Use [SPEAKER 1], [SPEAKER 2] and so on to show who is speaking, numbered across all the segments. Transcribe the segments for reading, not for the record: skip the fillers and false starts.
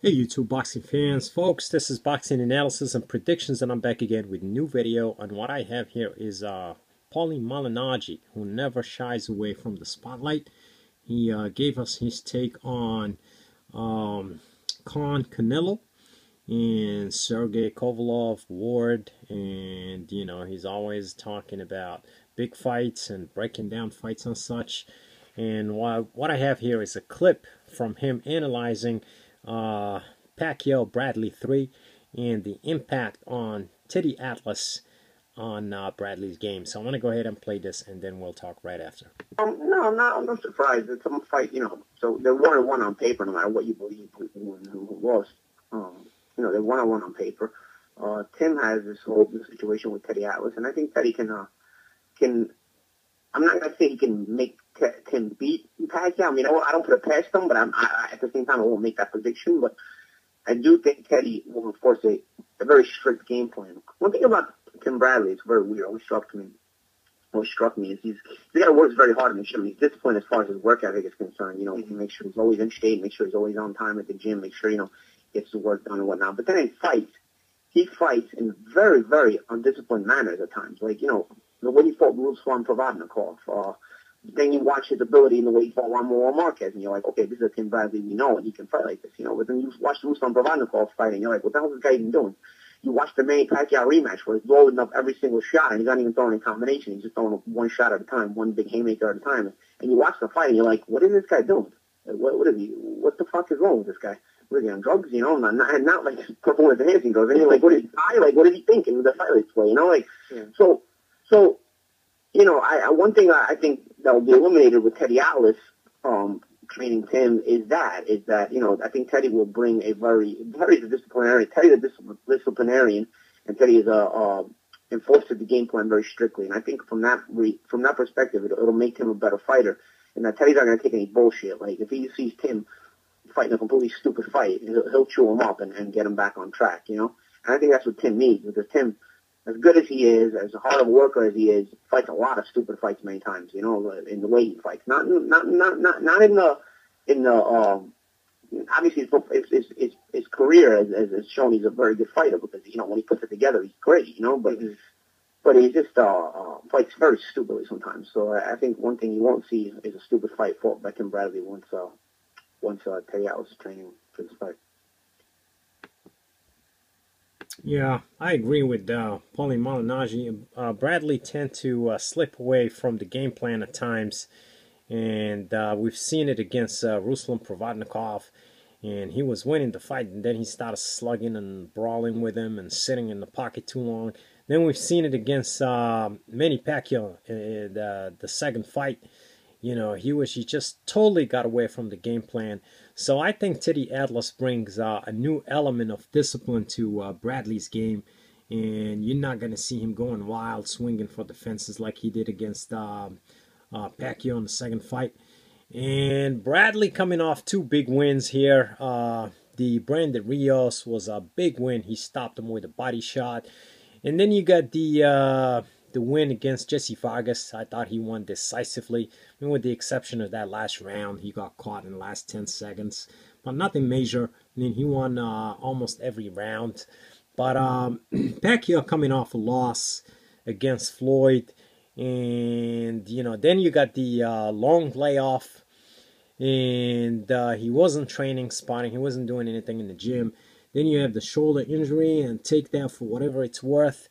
[SPEAKER 1] Hey YouTube boxing fans, folks, this is boxing analysis and predictions, and I'm back again with a new video. And what I have here is Paulie Malignaggi, who never shies away from the spotlight. He gave us his take on Canelo and Sergey Kovalev, Ward, and you know, he's always talking about big fights and breaking down fights and such. And what I have here is a clip from him analyzing Pacquiao Bradley 3 and the impact on Teddy Atlas on Bradley's game. So I'm going to go ahead and play this, and then we'll talk right after.
[SPEAKER 2] No, I'm not surprised. It's a fight, you know. So they're 1-1 on paper, no matter what you believe who lost. You know, they're 1-1 on paper. Tim has this whole situation with Teddy Atlas, and I think Teddy can. I'm not gonna say he can make Tim beat Pacquiao. I mean, I don't put it past him, but at the same time, I won't make that prediction. But I do think Teddy will enforce a very strict game plan. One thing about Tim Bradley, it's very weird. Always struck me is he's got to work very hard in the gym. He's disciplined as far as his work ethic is concerned. You know, he makes sure he's always in shape, make sure he's always on time at the gym, make sure, you know, gets the work done and whatnot. But then in fights, he fights in very, very undisciplined manners at times. Like, you know, the way he fought Ruslan Provodnikov, then you watch his ability in the way he fought Ramon Marquez, and you're like, okay, this is a Tim Bradley we know, and he can fight like this, you know. But then you watch Ruslan Provodnikov fight, and you're like, what the hell is this guy even doing? You watch the Manny Pacquaio rematch where he's loading up every single shot, and he's not even throwing in combination. He's just throwing one shot at a time, one big haymaker at a time. And you watch the fight, and you're like, what is this guy doing? What is he? What the fuck is wrong with this guy? What is he on drugs? You know, not like performance enhancing drugs. And you're like, what is he high? Like, what is he thinking with the fight this way? You know, like, yeah. So, you know, one thing I think that will be eliminated with Teddy Atlas training Tim is that, you know, I think Teddy will bring Teddy's a disciplinarian. Teddy's a disciplinarian, and Teddy is enforces the game plan very strictly. And I think from that perspective, it'll make Tim a better fighter. And that Teddy's not going to take any bullshit. Like, if he sees Tim fighting a completely stupid fight, he'll chew him up and get him back on track, you know? And I think that's what Tim needs, because Tim, as good as he is, as hard of a worker as he is, fights a lot of stupid fights many times, you know, in the way he fights. Not in the obviously his career has shown he's a very good fighter, because, you know, when he puts it together, he's great, you know, but he just fights very stupidly sometimes. So I think one thing you won't see is a stupid fight fought by Tim Bradley once Teddy Atlas is training for this fight.
[SPEAKER 1] Yeah, I agree with Paulie Malignaggi. Bradley tend to slip away from the game plan at times, and we've seen it against Ruslan Provodnikov, and he was winning the fight, and then he started slugging and brawling with him and sitting in the pocket too long. Then we've seen it against Manny Pacquiao in the second fight. You know, he just totally got away from the game plan. So I think Teddy Atlas brings a new element of discipline to Bradley's game, and you're not going to see him going wild, swinging for the fences like he did against Pacquiao in the second fight. And Bradley coming off 2 big wins here. The Brandon Rios was a big win. He stopped him with a body shot. And then you got the win against Jesse Vargas. I thought he won decisively. I mean, with the exception of that last round, he got caught in the last 10 seconds. But nothing major. I mean, he won almost every round. But Pacquiao coming off a loss against Floyd. And, you know, then you got the long layoff. And he wasn't training, spotting. He wasn't doing anything in the gym. Then you have the shoulder injury, and take that for whatever it's worth.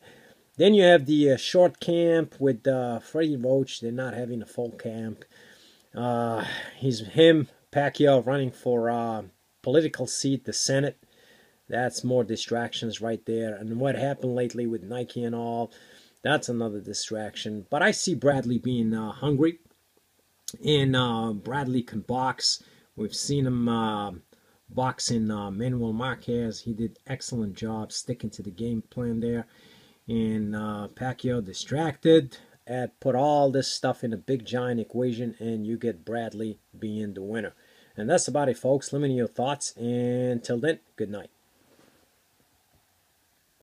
[SPEAKER 1] Then you have the short camp with Freddie Roach. They're not having a full camp. Pacquiao running for political seat, the Senate. That's more distractions right there. And what happened lately with Nike and all, that's another distraction. But I see Bradley being hungry. And Bradley can box. We've seen him boxing Manuel Marquez. He did excellent job sticking to the game plan there. And Pacquiao distracted, put all this stuff in a big giant equation, and you get Bradley being the winner. And that's about it, folks. Let me know your thoughts, and till then, good night.